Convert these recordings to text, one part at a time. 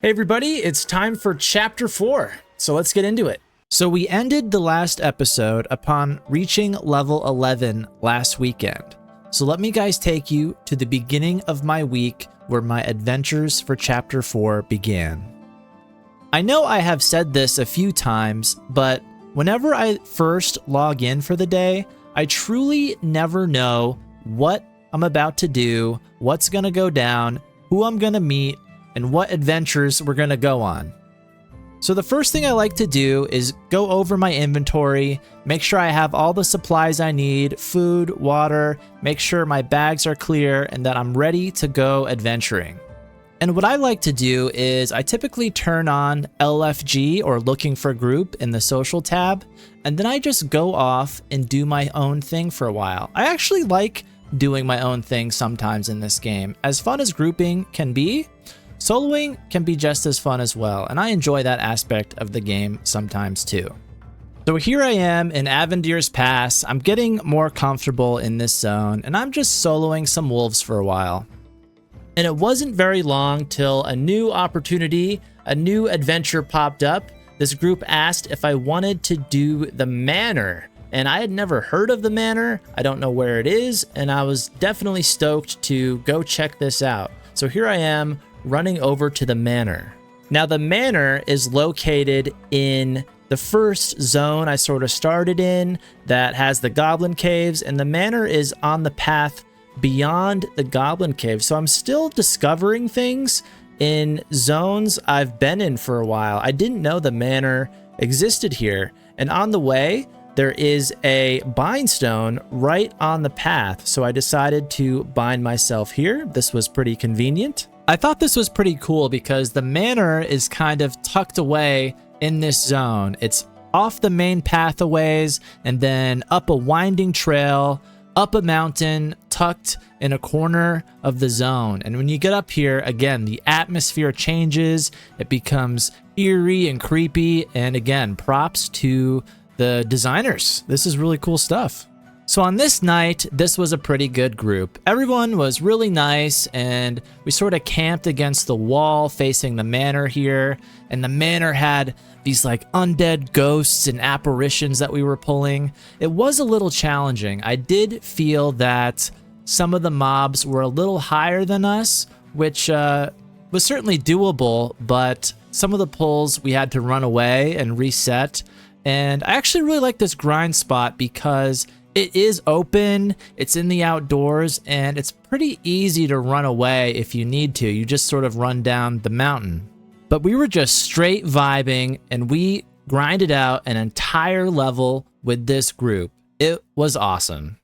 Hey everybody, it's time for chapter 4, so let's get into it. So we ended the last episode upon reaching level 11 last weekend. So let me guys take you to the beginning of my week where my adventures for chapter 4 began. I know I have said this a few times, but whenever I first log in for the day, I truly never know what I'm about to do, what's gonna go down, who I'm gonna meet, and what adventures we're gonna go on. So the first thing I like to do is go over my inventory, make sure I have all the supplies I need, food, water, make sure my bags are clear and that I'm ready to go adventuring. And what I like to do is I typically turn on LFG or looking for group in the social tab, and then I just go off and do my own thing for a while. I actually like doing my own thing sometimes in this game. As fun as grouping can be, soloing can be just as fun as well, and I enjoy that aspect of the game sometimes too. So here I am in Avendir's Pass. I'm getting more comfortable in this zone, and I'm just soloing some wolves for a while. And it wasn't very long till a new opportunity, a new adventure popped up. This group asked if I wanted to do the manor, and I had never heard of the manor. I don't know where it is, and I was definitely stoked to go check this out. So here I am, running over to the manor. Now the manor is located in the first zone I sort of started in that has the goblin caves, and the manor is on the path beyond the goblin cave. So I'm still discovering things in zones I've been in for a while. I didn't know the manor existed here, and on the way there is a bind stone right on the path, so I decided to bind myself here. This was pretty convenient. I thought this was pretty cool because the manor is kind of tucked away in this zone. It's off the main pathways and then up a winding trail, up a mountain, tucked in a corner of the zone. And when you get up here, again, the atmosphere changes. It becomes eerie and creepy. And again, props to the designers. This is really cool stuff. So on this night, this was a pretty good group. Everyone was really nice, and we sort of camped against the wall facing the manor here, and the manor had these like undead ghosts and apparitions that we were pulling. It was a little challenging. I did feel that some of the mobs were a little higher than us, which was certainly doable, but some of the pulls we had to run away and reset. And I actually really like this grind spot because it is open, it's in the outdoors, and it's pretty easy to run away if you need to. You just sort of run down the mountain. But we were just straight vibing, and we grinded out an entire level with this group. It was awesome.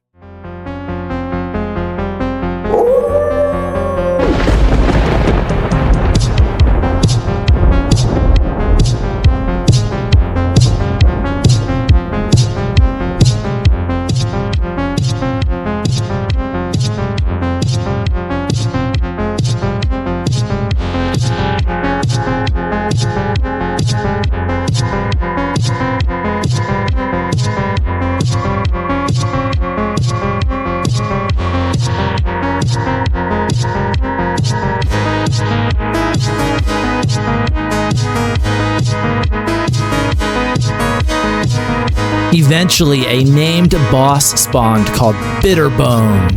Eventually, a named boss spawned called Bitterbone.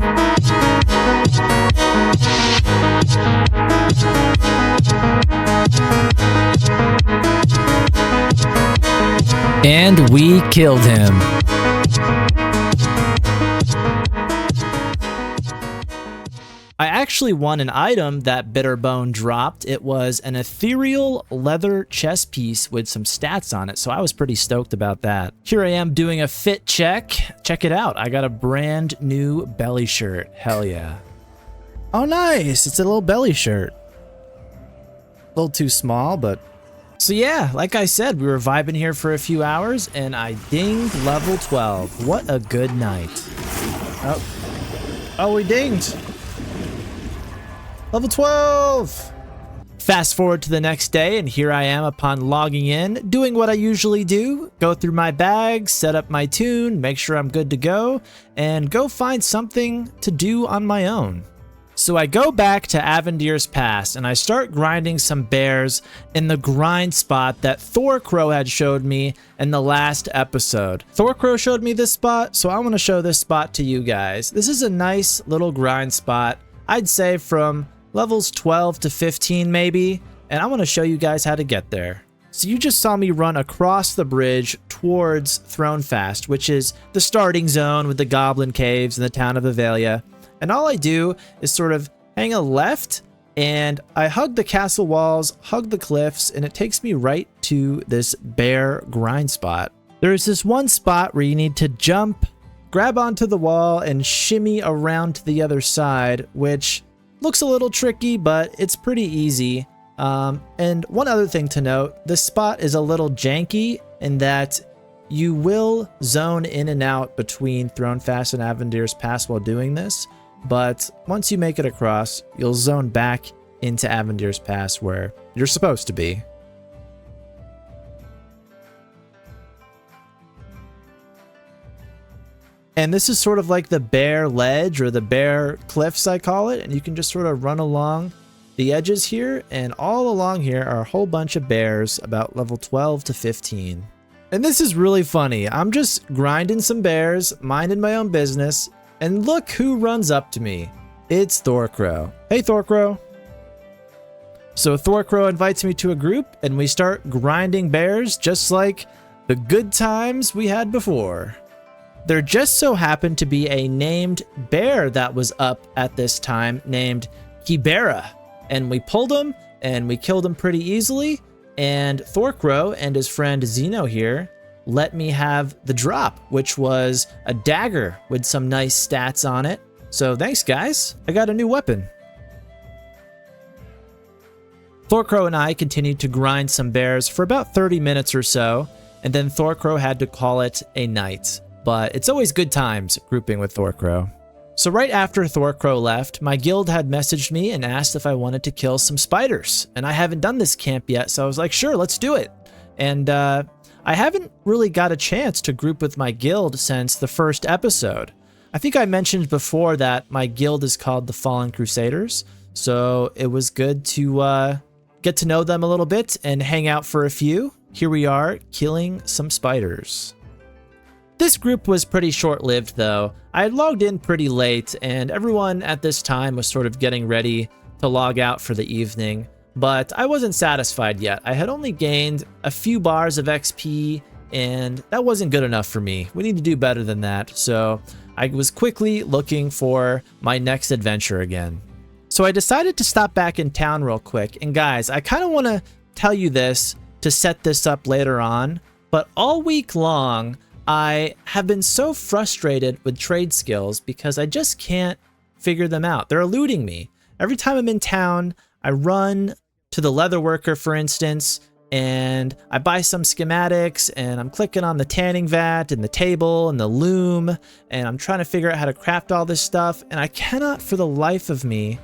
And we killed him. I actually won an item that Bitterbone dropped. It was an ethereal leather chest piece with some stats on it, so I was pretty stoked about that. Here I am doing a fit check. Check it out. I got a brand new belly shirt. Hell yeah. Oh, nice. It's a little belly shirt. A little too small, but... So yeah, like I said, we were vibing here for a few hours, and I dinged level 12. What a good night. Oh, we dinged. Level 12! Fast forward to the next day, and here I am upon logging in, doing what I usually do, go through my bags, set up my tune, make sure I'm good to go, and go find something to do on my own. So I go back to Avendir's Pass and I start grinding some bears in the grind spot that Thorcrow had showed me in the last episode. Thorcrow showed me this spot, so I want to show this spot to you guys. This is a nice little grind spot, I'd say from levels 12 to 15 maybe, and I want to show you guys how to get there. So you just saw me run across the bridge towards Thronefast, which is the starting zone with the goblin caves in the town of Avelia. And all I do is sort of hang a left and I hug the castle walls, hug the cliffs, and it takes me right to this bear grind spot. There's this one spot where you need to jump, grab onto the wall, and shimmy around to the other side, which looks a little tricky, but it's pretty easy. And one other thing to note, this spot is a little janky in that you will zone in and out between Thronefast and Avendir's Pass while doing this. But once you make it across, you'll zone back into Avendir's Pass where you're supposed to be. And this is sort of like the bear ledge or the bear cliffs, I call it. And you can just sort of run along the edges here. And all along here are a whole bunch of bears about level 12 to 15. And this is really funny. I'm just grinding some bears, minding my own business. And look who runs up to me. It's Thorcrow. Hey, Thorcrow. So Thorcrow invites me to a group and we start grinding bears just like the good times we had before. There just so happened to be a named bear that was up at this time named Kibera. And we pulled him and we killed him pretty easily. And Thorcrow and his friend Zeno here let me have the drop, which was a dagger with some nice stats on it. So thanks, guys. I got a new weapon. Thorcrow and I continued to grind some bears for about 30 minutes or so, and then Thorcrow had to call it a night. But it's always good times grouping with Thorcrow. So right after Thorcrow left, my guild had messaged me and asked if I wanted to kill some spiders. And I haven't done this camp yet, so I was like, sure, let's do it. And I haven't really got a chance to group with my guild since the first episode. I think I mentioned before that my guild is called the Fallen Crusaders, so it was good to get to know them a little bit and hang out for a few. Here we are, killing some spiders. This group was pretty short-lived though. I had logged in pretty late and everyone at this time was sort of getting ready to log out for the evening. But I wasn't satisfied yet. I had only gained a few bars of XP, and that wasn't good enough for me. We need to do better than that, so I was quickly looking for my next adventure again. So I decided to stop back in town real quick, and guys, I kind of want to tell you this to set this up later on, but all week long, I have been so frustrated with trade skills because I just can't figure them out. They're eluding me. Every time I'm in town, I run to the leatherworker, for instance, and I buy some schematics and I'm clicking on the tanning vat and the table and the loom and I'm trying to figure out how to craft all this stuff and I cannot for the life of me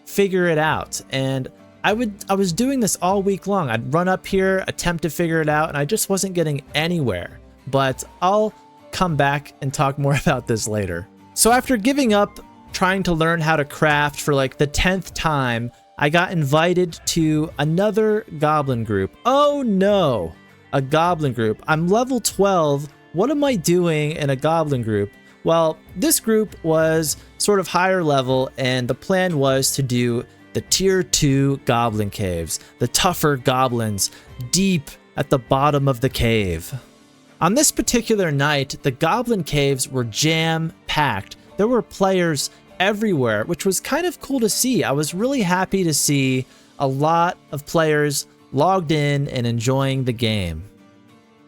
figure it out. And I was doing this all week long. I'd run up here, attempt to figure it out, and I just wasn't getting anywhere. But I'll come back and talk more about this later. So after giving up trying to learn how to craft for like the 10th time, I got invited to another goblin group. Oh no, a goblin group. I'm level 12. What am I doing in a goblin group? Well, this group was sort of higher level and the plan was to do the tier 2 goblin caves, the tougher goblins deep at the bottom of the cave. On this particular night, the goblin caves were jam-packed. There were players everywhere, which was kind of cool to see. I was really happy to see a lot of players logged in and enjoying the game.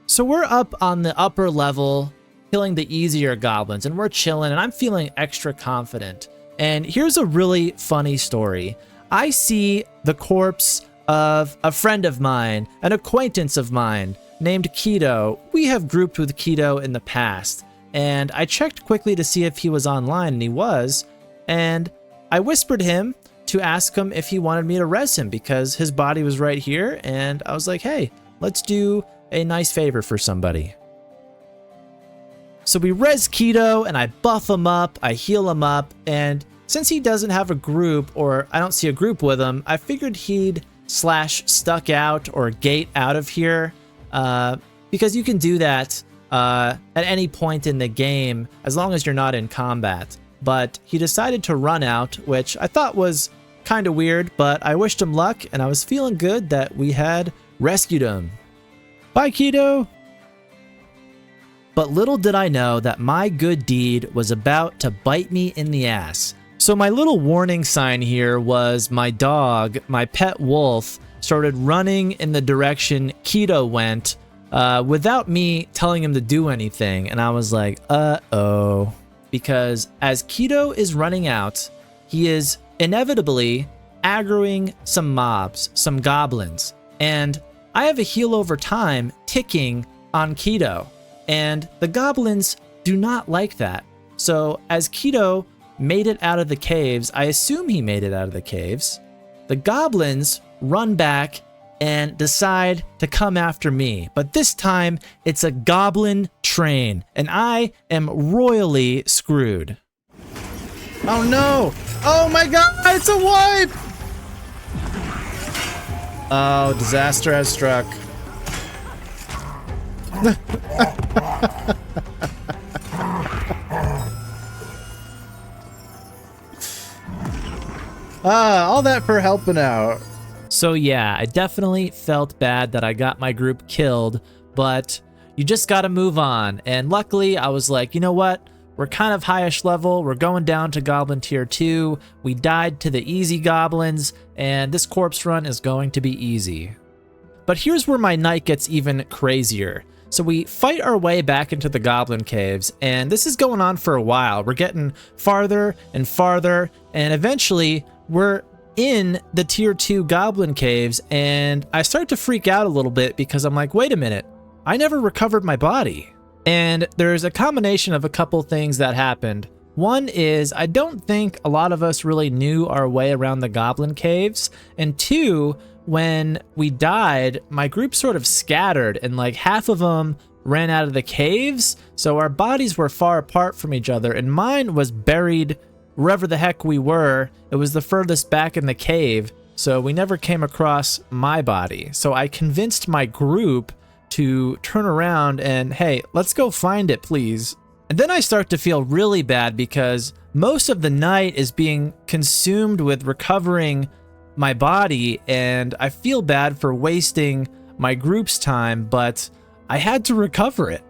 So we're up on the upper level, killing the easier goblins, and we're chilling, and I'm feeling extra confident. And here's a really funny story. I see the corpse of a friend of mine, an acquaintance of mine, named Keto. We have grouped with Keto in the past, and I checked quickly to see if he was online, and he was. And I whispered him to ask him if he wanted me to res him because his body was right here. And I was like, hey, let's do a nice favor for somebody. So we res Keto and I buff him up, I heal him up, and since he doesn't have a group, or I don't see a group with him, I figured he'd slash stuck out or gate out of here, because you can do that at any point in the game as long as you're not in combat. But he decided to run out, which I thought was kind of weird, but I wished him luck, and I was feeling good that we had rescued him. Bye, Keto! But little did I know that my good deed was about to bite me in the ass. So my little warning sign here was my dog, my pet wolf, started running in the direction Keto went without me telling him to do anything. And I was like, uh-oh. Because as Keto is running out, he is inevitably aggroing some mobs, some goblins. And I have a heal over time ticking on Keto. And the goblins do not like that. So as Keto made it out of the caves, I assume he made it out of the caves, the goblins run back and decide to come after me. But this time, it's a goblin train, and I am royally screwed. Oh no! Oh my god, it's a wipe! Oh, disaster has struck. All that for helping out. So yeah, I definitely felt bad that I got my group killed, but you just gotta move on. And luckily, I was like, you know what? We're kind of highish level. We're going down to Goblin Tier 2. We died to the easy goblins, and this corpse run is going to be easy. But here's where my night gets even crazier. So we fight our way back into the goblin caves, and this is going on for a while. We're getting farther and farther, and eventually we're in the Tier 2 goblin caves, and I start to freak out a little bit because I'm like, wait a minute, I never recovered my body. And there's a combination of a couple things that happened. One is I don't think a lot of us really knew our way around the goblin caves, and two, when we died, my group sort of scattered, and like half of them ran out of the caves, so our bodies were far apart from each other, and mine was buried wherever the heck we were. It was the furthest back in the cave, so we never came across my body. So I convinced my group to turn around and, hey, let's go find it, please. And then I start to feel really bad because most of the night is being consumed with recovering my body, and I feel bad for wasting my group's time, but I had to recover it.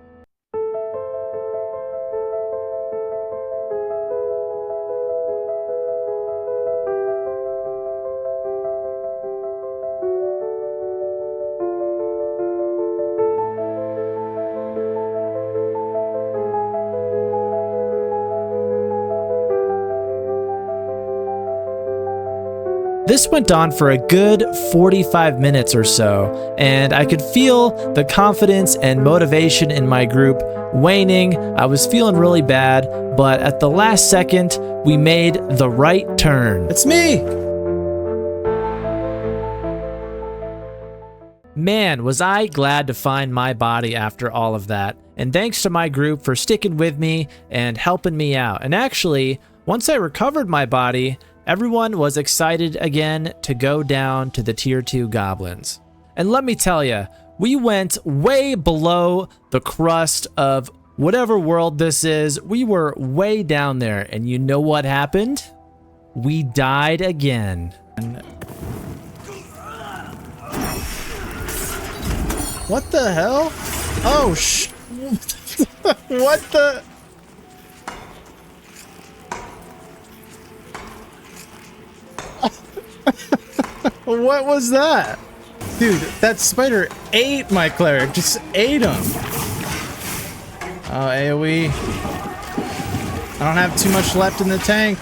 This went on for a good 45 minutes or so, and I could feel the confidence and motivation in my group waning. I was feeling really bad, but at the last second, we made the right turn. It's me! Man, was I glad to find my body after all of that, and thanks to my group for sticking with me and helping me out. And actually, once I recovered my body, everyone was excited again to go down to the Tier 2 goblins. And let me tell you, we went way below the crust of whatever world this is. We were way down there, and you know what happened? We died again. What the hell? Oh, what the? What was that? Dude, that spider ate my cleric. Just ate him. Oh, AoE. I don't have too much left in the tank.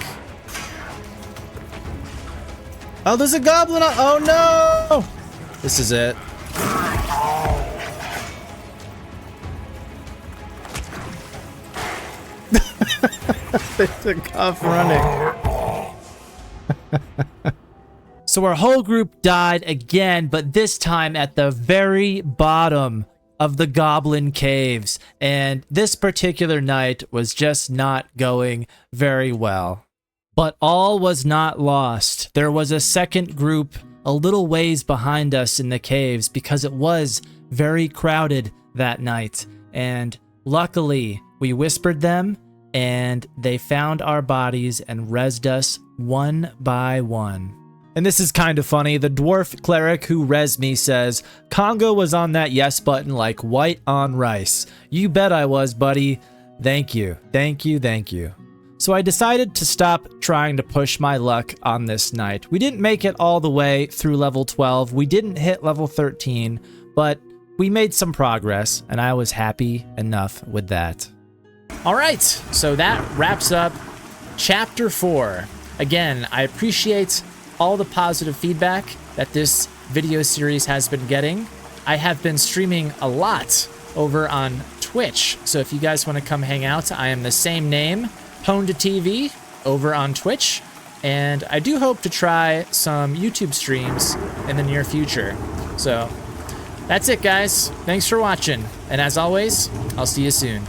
Oh, there's a goblin. Oh, no. This is it. They took off running. So our whole group died again, but this time at the very bottom of the goblin caves. And this particular night was just not going very well. But all was not lost. There was a second group a little ways behind us in the caves because it was very crowded that night. And luckily, we whispered them and they found our bodies and rezzed us one by one. And this is kind of funny. The dwarf cleric who rezzed me says, Congo was on that yes button like white on rice. You bet I was, buddy. Thank you. Thank you. Thank you. So I decided to stop trying to push my luck on this night. We didn't make it all the way through level 12. We didn't hit level 13, but we made some progress, and I was happy enough with that. All right, so that wraps up Chapter 4. Again, I appreciate all the positive feedback that this video series has been getting. I have been streaming a lot over on Twitch, so if you guys want to come hang out, I am the same name, Pwned TV, over on Twitch, and I do hope to try some YouTube streams in the near future. So that's it, guys. Thanks for watching, and as always, I'll see you soon.